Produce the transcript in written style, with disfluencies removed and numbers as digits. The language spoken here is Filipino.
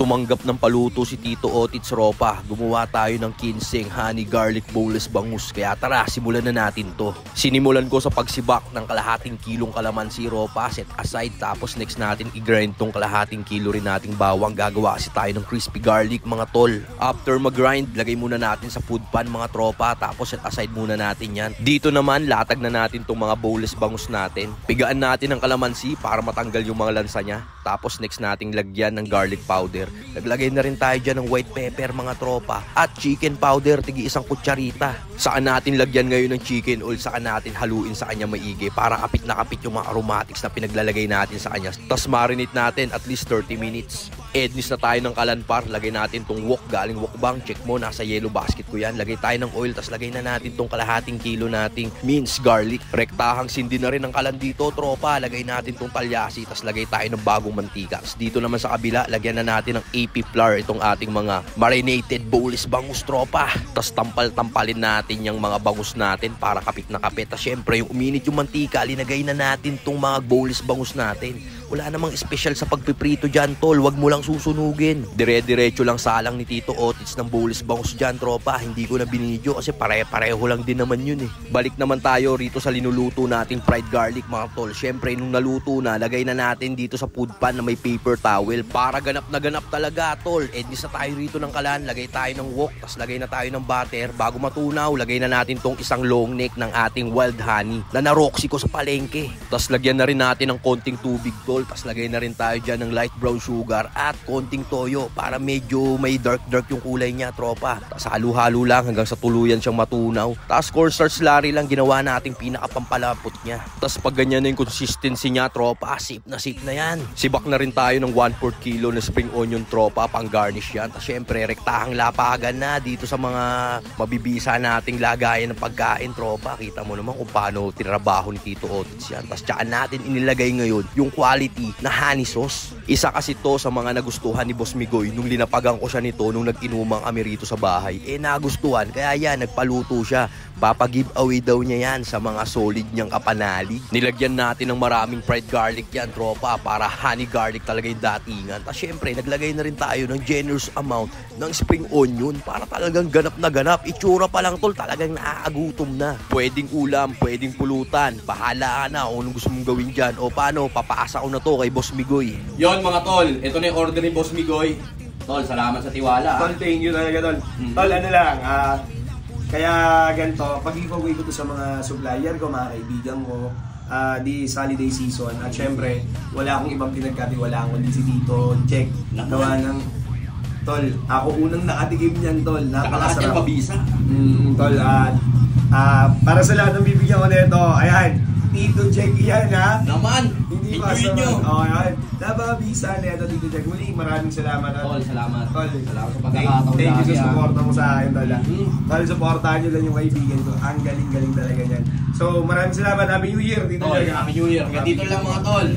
Tumanggap ng paluto si Tito Otits Ropa. Gumawa tayo ng ginseng honey garlic boneless bangus. Kaya tara, simulan na natin to. Sinimulan ko sa pagsibak ng kalahating kilong kalamansi Ropa. Set aside. Tapos next natin i-grind tong kalahating kilo rin nating bawang. Gagawa kasi tayo ng crispy garlic mga tol. After mag-grind, lagay muna natin sa food pan mga tropa. Tapos set aside muna natin yan. Dito naman, latag na natin tong mga boneless bangus natin. Pigaan natin ng kalamansi para matanggal yung mga lansa niya. Tapos next nating lagyan ng garlic powder. Naglagay na rin tayo dyan ng white pepper mga tropa. At chicken powder, tigi isang kutsarita. Saan natin lagyan ngayon ng chicken oil, saan natin haluin sa kanya maigi para kapit na kapit yung mga aromatics na pinaglalagay natin sa kanya. Tapos marinate natin at least 30 minutes. Ednis na tayo ng kalanpar. Lagay natin tong wok galing wokbang. Check mo, nasa yellow basket ko yan. Lagay tayo ng oil, tapos lagay na natin tong kalahating kilo nating minced garlic. Rektahang sindi na rin ang kalan dito tropa. Lagay natin tong talyasi, tapos lagay tayo ng bagong mantika. Tapos dito naman sa kabila, lagyan na natin ng AP flour itong ating mga marinated boneless bangus tropa. Tapos tampal-tampalin natin yung mga bangus natin para kapit na kapit. Tapos syempre yung uminit yung mantika, linagay na natin tong mga boneless bangus natin. Wala namang special sa pagpiprito dyan tol, wag mo lang susunugin. Dire-diretso lang salang ni Tito Otits ng boneless bangus dyan tropa. Hindi ko na binidyo kasi pare-pareho lang din naman yun eh. Balik naman tayo rito sa linuluto nating fried garlic mga tol. Syempre nung naluto na, lagay na natin dito sa food pan na may paper towel para ganap na ganap talaga tol. Ednis na tayo rito ng kalan, lagay tayo ng wok, tas lagay na tayo ng butter. Bago matunaw, lagay na natin tong isang long neck ng ating wild honey na naroxy ko sa palengke. Tas lagyan na rin natin ng konting tubig tol. Tapos lagay na rin tayo dyan ng light brown sugar at konting toyo para medyo may dark yung kulay niya tropa. Tapos halo-halo lang hanggang sa tuluyan siyang matunaw. Tapos cornstarch slurry lang ginawa nating pinakapampalapot niya. Tapos pag ganyan na yung consistency niya tropa, sip na yan. Sibak na rin tayo ng 1/4 kilo na spring onion tropa, pang garnish yan. Tapos syempre rektahang lapagan na dito sa mga mabibisa nating lagayan ng pagkain tropa. Kita mo naman kung paano tinrabaho ni Tito Otits yan. Tapos tsaka natin inilagay ngayon yung quality na honey sauce. Isa kasi to sa mga nagustuhan ni Boss Migoy nung linapagan ko siya nito nung nag-inumang kami rito sa bahay. Nagustuhan, kaya yan, nagpaluto siya. Papa-giveaway daw niya yan sa mga solid niyang kapanalig. Nilagyan natin ng maraming fried garlic yan, tropa, para honey garlic talaga yung datingan. Tapos syempre, naglagay na rin tayo ng generous amount ng spring onion para talagang ganap na ganap. Itsura pa lang tol, talagang naaagutom na. Pwedeng ulam, pwedeng pulutan. Bahala ka na kung anong gusto mong gawin dyan. O paano, papaasa ko na to kay Boss Migoy. Yon mga tol, ito na yung order ni Boss Migoy. Tol, salamat sa tiwala. Tol, thank you talaga tol. Tol, ano lang, kaya ganito, pag-giveaway ko to sa mga supplier ko, mga kaibigan ko, this holiday season. At syempre, wala akong ibang pinagkatiwalaan kundi si Tito Check. Gawa ng, tol, ako unang nakatikim niyan tol. Napakasarap. Pabisa. Tol, para sa lahat ng bibigyan ko nito, ayan, Tito Check yan ha. Naman, hindi pa enjoy nyo. Ayan, napakabisa nito Tito Check. Muli, maraming salamat. Tol, salamat. Tol, salamat sa pagkakataon. Thank you sa suporta mo sa akin tol. Tol, supportahan nyo lang yung kaibigan ko. Ang galing-galing talaga yan. So, maraming salamat. Happy New Year, Tito Tol, Check. Happy New Year. Hanggang dito lang mga tol.